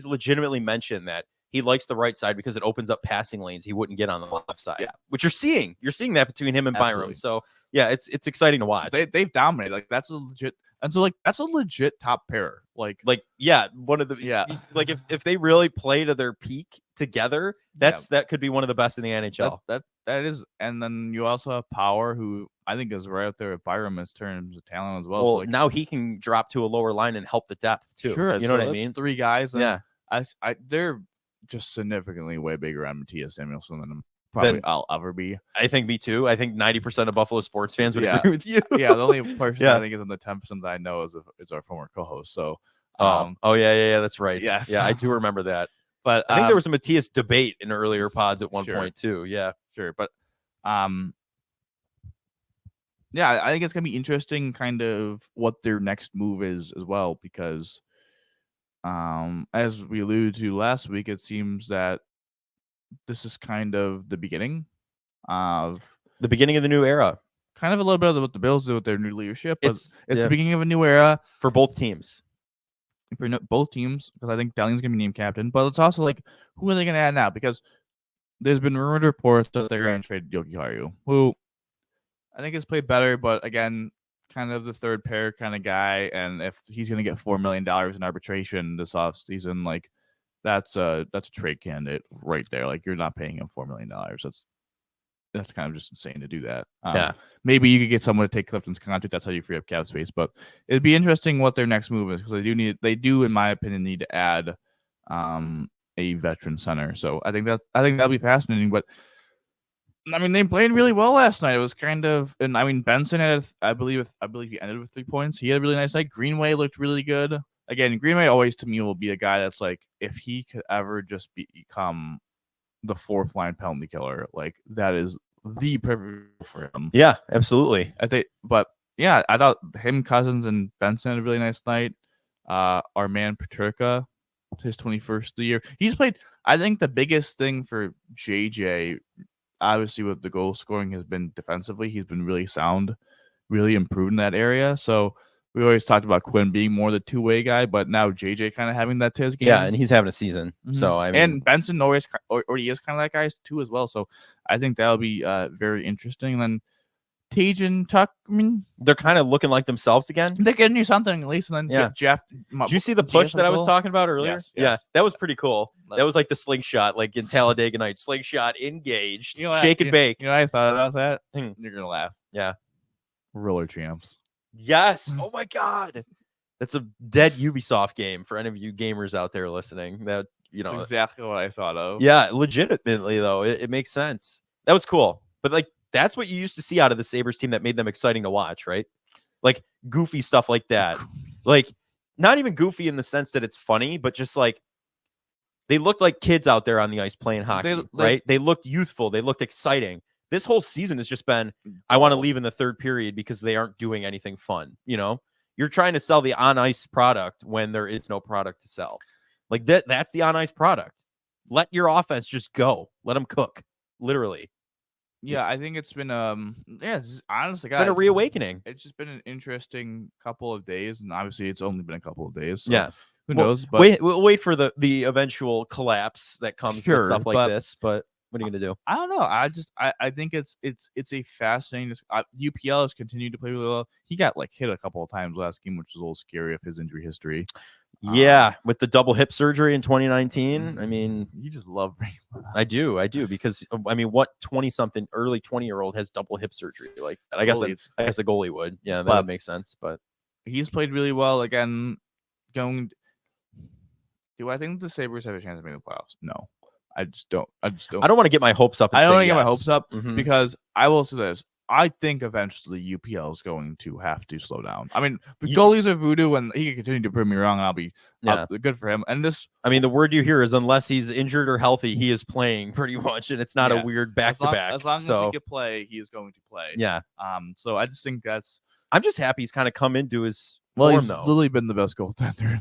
legitimately mentioned that he likes the right side because it opens up passing lanes he wouldn't get on the left side. Yeah. Which you're seeing that between him and Byram. So yeah, it's exciting to watch. They've dominated. Like that's a legit. And so that's a legit top pair. One of the like if they really play to their peak together, that could be one of the best in the NHL. That is, and then you also have Power, who I think is right up there with Byram in terms of talent as well. Well, so now he can drop to a lower line and help the depth too. Sure, you know what I mean? 3 guys. They're just significantly way bigger on Matthias Samuelsson than probably I'll ever be. I think me too. I think 90% of Buffalo sports fans would agree with you. Yeah, the only person I think is in the 10% that I know is our former co-host. So, that's right. Yes, yeah, I do remember that. But I think there was a Matthias debate in earlier pods at one point too. Yeah, sure. But I think it's gonna be interesting, kind of what their next move is as well, because as we alluded to last week, it seems that this is kind of the beginning of the new era. Kind of a little bit of what the Bills do with their new leadership. But it's the beginning of a new era for both teams. Both teams, because I think Dahlien's going to be named captain. But it's also like, who are they going to add now? Because there's been rumored reports that they're going to trade Yoki Haru, who I think has played better, but again, kind of the third pair kind of guy. And if he's going to get $4 million in arbitration this offseason, like, that's a trade candidate right there. Like, you're not paying him $4 million. That's kind of just insane to do that. Maybe you could get someone to take Clifton's contract. That's how you free up cap space. But it'd be interesting what their next move is, because they do, in my opinion, need to add a veteran center. So I think that'll be fascinating. But I mean, they played really well last night. It was kind of, and I mean, Benson had, I believe he ended with 3 points. He had a really nice night. Greenway looked really good. Again, Greenway always, to me, will be a guy that's like, if he could ever just become the 4th line penalty killer, like, that is the perfect for him. Yeah, absolutely. I thought him, Cousins, and Benson had a really nice night. Our man Peterka, his 21st of the year. He's played, I think the biggest thing for JJ, obviously with the goal scoring, has been defensively. He's been really sound, really improved in that area. So we always talked about Quinn being more the two-way guy, but now JJ kind of having that to his game. Yeah, and he's having a season. Mm-hmm. So I mean, and Benson already is kind of that guy too as well. So I think that'll be very interesting. And then Tage and Tuck, I mean, they're kind of looking like themselves again. They're getting you something at least. And then Jeff. Did you see the push that I was talking about earlier? Yes. Yeah, that was pretty cool. That was like the slingshot, like in Talladega Nights. Slingshot engaged, shake and bake. You know what I thought about that? You're gonna laugh. Yeah, roller champs. Yes. Oh my God. That's a dead Ubisoft game for any of you gamers out there listening. That, That's exactly what I thought of. Yeah, legitimately though, it makes sense. That was cool. But like, that's what you used to see out of the Sabres team that made them exciting to watch, right? Like goofy stuff like that. Like, not even goofy in the sense that it's funny, but just like they looked like kids out there on the ice playing hockey, right? They looked youthful. They looked exciting. This whole season has just been, I want to leave in the third period because they aren't doing anything fun. You're trying to sell the on-ice product when there is no product to sell. Like that's the on-ice product. Let your offense just go. Let them cook, literally. Yeah, I think it's been it's honestly, it's been a reawakening. It's just been an interesting couple of days, and obviously it's only been a couple of days. So yeah, who knows? But we'll wait for the eventual collapse that comes with stuff like this. But what are you gonna do? I don't know. I think it's a fascinating. UPL has continued to play really well. He got hit a couple of times last game, which was a little scary of his injury history. Yeah, with the double hip surgery in 2019. I mean, you just love. I do because I mean, what 20-something, early 20-year-old has double hip surgery? Like, I guess a goalie would. Yeah, that would make sense. But he's played really well again. Do I think the Sabres have a chance of making the playoffs? No. I just don't. I don't want to get my hopes up. I don't want to get my hopes up because I will say this. I think eventually UPL is going to have to slow down. I mean, goalies are voodoo, and he can continue to prove me wrong, and I'll be good for him. And this, I mean, the word you hear is unless he's injured or healthy, he is playing pretty much, and it's not a weird back-to-back. As long as he can play, he is going to play. Yeah. So I just think that's. I'm just happy he's kind of come into his form, he's though. literally been the best goaltender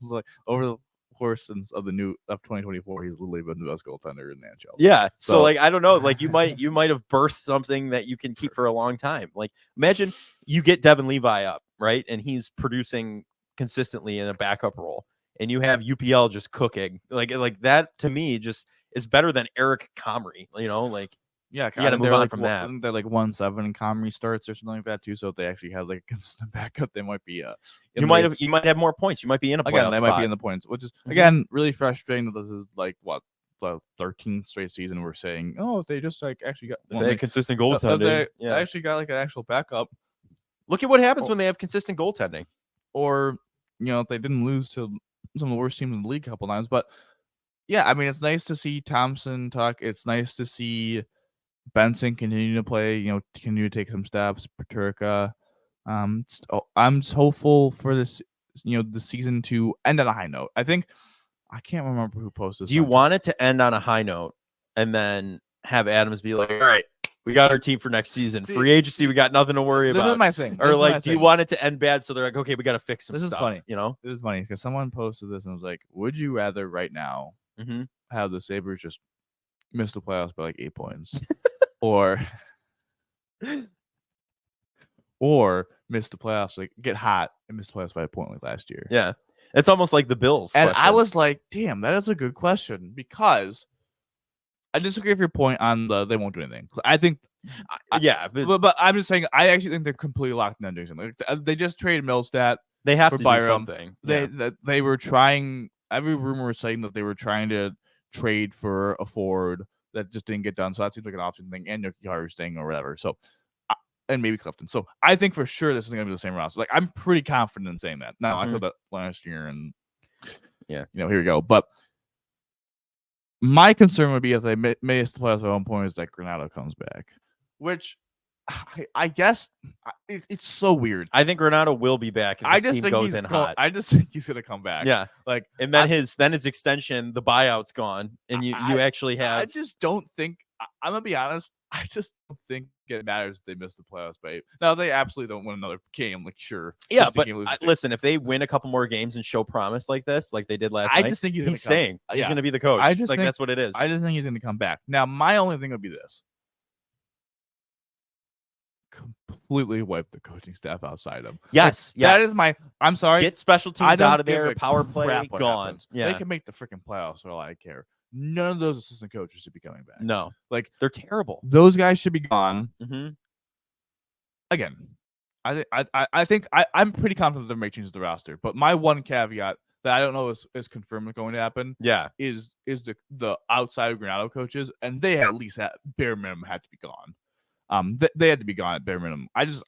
like over the course since of 2024. He's literally been the best goaltender in the NHL. Yeah. So like, I don't know. Like, you might have birthed something that you can keep for a long time. Like, imagine you get Devin Levi up, right, and he's producing consistently in a backup role, and you have UPL just cooking. Like that to me just is better than Eric Comrie. You know, like. Yeah, you got to move on from that. I think they're like 1-7 in Comrie starts or something like that too. So if they actually had like a consistent backup, they might be. You might have more points. You might be in a playoff again. They spot. might be in the points, which is again really frustrating. That this is like what the 13th straight season we're saying. Oh, if they just like actually got consistent goaltending. They actually got like an actual backup. Look at what happens when they have consistent goaltending. Or if they didn't lose to some of the worst teams in the league a couple times, but yeah, I mean it's nice to see Thompson talk. It's nice to see Benson continue to play, continue to take some steps. Peterka. I'm just hopeful for this, the season to end on a high note. I can't remember who posted this. Do you want it to end on a high note and then have Adams be like, all right, we got our team for next season. Free agency, we got nothing to worry about. This is my thing. Or like, do you want it to end bad so they're like, okay, we got to fix some stuff. This is funny. This is funny because someone posted this and was like, would you rather right now have the Sabres just miss the playoffs by like 8 points? or miss the playoffs, like get hot and miss the playoffs by a point like last year. Yeah. It's almost like the Bills. And question. I was like, damn, that is a good question because I disagree with your point on they won't do anything. I think but I'm just saying I actually think they're completely locked in on doing something. Like, they just traded Milstat. They have to Byram. do something. They were trying, every rumor was saying that they were trying to trade for a forward that just didn't get done. So that seems like an option thing, and Yokiharu's staying or whatever. So, and maybe Clifton. So I think for sure this is going to be the same roster. Like, I'm pretty confident in saying that. Now, I said that last year, and here we go. But my concern would be if they miss the playoffs at one point is that Granato comes back, which I guess it's so weird. I think Granato will be back if his team goes in hot. I just think he's going to come back. Yeah. Like, and then his extension, the buyout's gone, and you actually have. I just don't think. I'm gonna be honest. I just don't think it matters if they miss the playoffs. But now they absolutely don't win another game. Like, sure. Yeah, but listen, if they win a couple more games and show promise like this, like they did last night, I just think he's staying. He's going to be the coach. I just think that's what it is. I just think he's going to come back. Now, my only thing would be this: completely wipe the coaching staff outside him. Yes. That is my. I'm sorry. Get special teams out of there. Power play gone. Yeah. They can make the freaking playoffs for all I care. None of those assistant coaches should be coming back. No, like they're terrible. Those guys should be gone. Mm-hmm. Again, I think I'm pretty confident they're making changes to the roster. But my one caveat that I don't know is confirmed going to happen. Yeah, is the outside Granato coaches, and they at least at bare minimum had to be gone. They had to be gone at bare minimum. I don't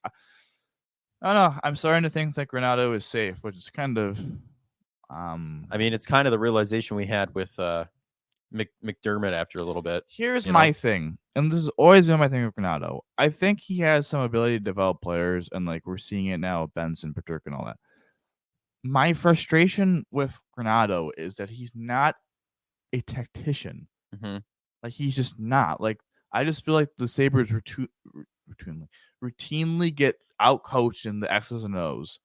know. I'm starting to think that Granato is safe, which is kind of. I mean, it's kind of the realization we had with McDermott after a little bit. Here's my thing, and this has always been my thing with Granato. I think he has some ability to develop players, and like we're seeing it now with Benson, Peterka, and all that. My frustration with Granato is that he's not a tactician. Mm-hmm. Like he's just not. Like I just feel like the Sabres routinely get out-coached in the X's and O's,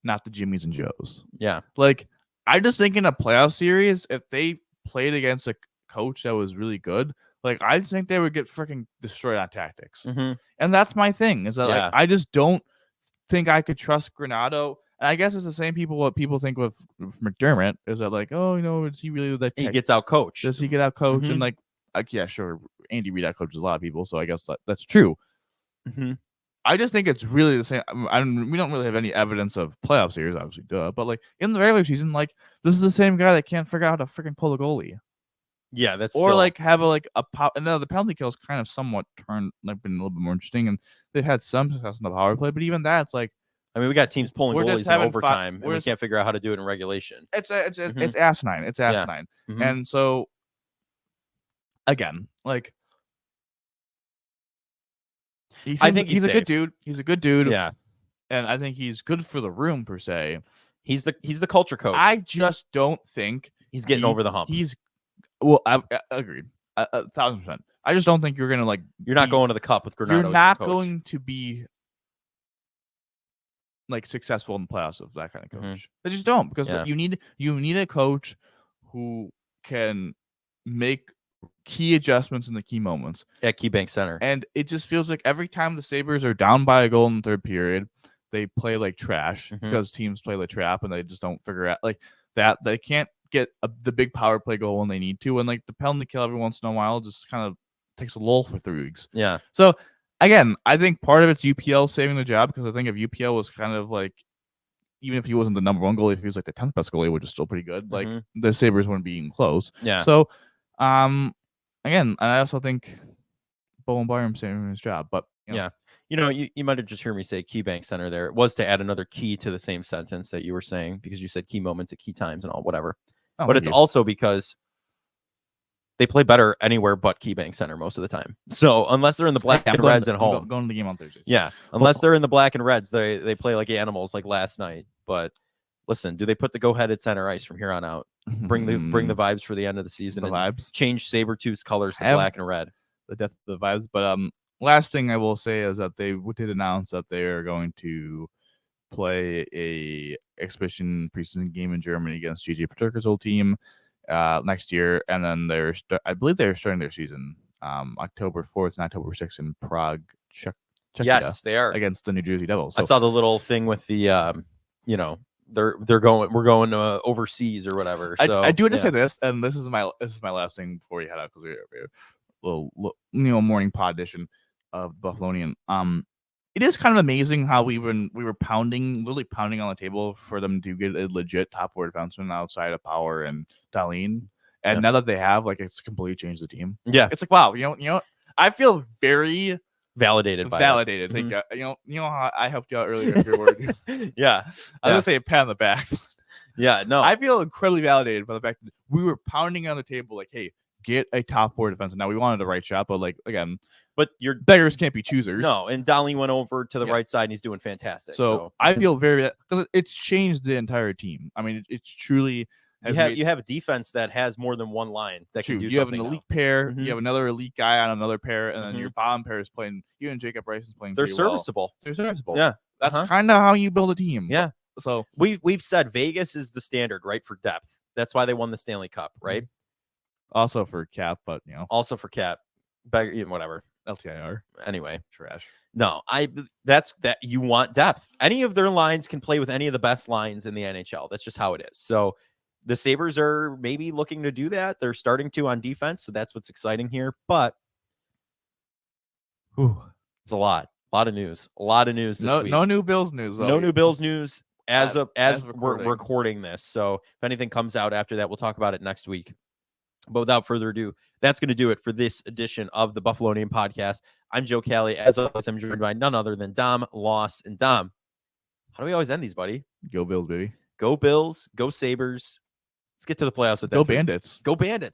not the Jimmies and Joes. Yeah. Like I just think in a playoff series, if they played against a coach that was really good, like I think they would get freaking destroyed on tactics. Mm-hmm. And that's my thing, is that like I just don't think I could trust Granato. And I guess it's the same what people think with McDermott, is that like, oh, is he really like he gets out coached? Does he get out coached? Mm-hmm. And like yeah, sure, Andy Reid out coaches a lot of people, so I guess that's true. Mm-hmm. I just think it's really the same. We don't really have any evidence of playoff series, obviously, but like in the regular season, like this is the same guy that can't figure out how to freaking pull a goalie. Yeah, that's like have and now the penalty kills kind of somewhat been a little bit more interesting, and they've had some success in the power play, but even that's like, I mean, we got teams pulling goalies in overtime, and we can't figure out how to do it in regulation. It's asinine. It's asinine, Mm-hmm. And so again, like. I think he's a good dude. He's a good dude. Yeah, and I think he's good for the room per se. he's the culture coach. I just don't think he's getting over the hump. I agreed 1,000%. I just don't think you're gonna You're not going to the cup with Granato. You're not going to be successful in the playoffs with that kind of coach. I just don't, because you need a coach who can make key adjustments in the key moments at KeyBank Center. And it just feels like every time the Sabres are down by a goal in the third period, they play like trash because teams play the trap and they just don't figure out that they can't get the big power play goal when they need to, and the penalty kill every once in a while just kind of takes a lull for 3 weeks. Yeah. So again, I think part of it's UPL saving the job, because I think if UPL was kind of even if he wasn't the number one goalie, if he was the 10th best goalie, which is still pretty good, the Sabres wouldn't be even close. Yeah. So again, I also think Bowen Byram saving his job, but you might have just heard me say KeyBank Center there. It was to add another key to the same sentence that you were saying, because you said key moments at key times and all whatever. But it's also because they play better anywhere but KeyBank Center most of the time. So unless they're in the black and reds at home, going to the game on Thursdays. Yeah, unless they're in the black and reds, they play like animals, like last night. But listen, do they put the go-ahead at center ice from here on out? Bring the vibes for the end of the season. The vibes. Change Sabretooth's colors to black and red. The death of the vibes. But last thing I will say is that they did announce that they are going to play a exhibition preseason game in Germany against GJ Peterka's old team next year, and then I believe they're starting their season October 4th and October 6th in Prague, Czechia. Yes, they are against the New Jersey Devils. So, I saw the little thing with the we're going overseas or whatever. So I do want to say this, and this is my last thing before you head out, because we're a little morning pod edition of Buffalonian. It is kind of amazing how we were literally pounding on the table for them to get a legit top four defenseman outside of Power and Dahlin, and now that they have, it's completely changed the team. Yeah, it's wow, you know, I feel very validated. Mm-hmm. You know how I helped you out earlier in your word. Yeah, I was gonna say a pat on the back. Yeah, no, I feel incredibly validated by the fact that we were pounding on the table hey, get a top four defenseman. Now we wanted the right shot, but again. But your beggars can't be choosers. No, and Dahlin went over to the right side, and he's doing fantastic. So I feel because it's changed the entire team. I mean, it's truly you have a defense that has more than one line that can do something. You have an elite pair. You have another elite guy on another pair, and then your bottom pair is playing. You and Jacob Rice is playing. They're serviceable. Well. They're serviceable. Yeah, that's kind of how you build a team. Yeah. So we've said Vegas is the standard, right, for depth. That's why they won the Stanley Cup, right? Also for Cap, but also for Cap, whatever. LTIR. Anyway, trash. No, that's you want depth. Any of their lines can play with any of the best lines in the NHL. That's just how it is. So the Sabres are maybe looking to do that. They're starting to on defense, so that's what's exciting here. But it's a lot of news. A lot of news this week. No new Bills news. No new Bills news as we're recording this. So if anything comes out after that, we'll talk about it next week. But without further ado, that's going to do it for this edition of the Buffalonian Podcast. I'm Joe Cali. As always, I'm joined by none other than Dom Loss. And Dom, how do we always end these, buddy? Go Bills, baby. Go Bills. Go Sabres. Let's get to the playoffs with that. Go Bandits. Go Bandits.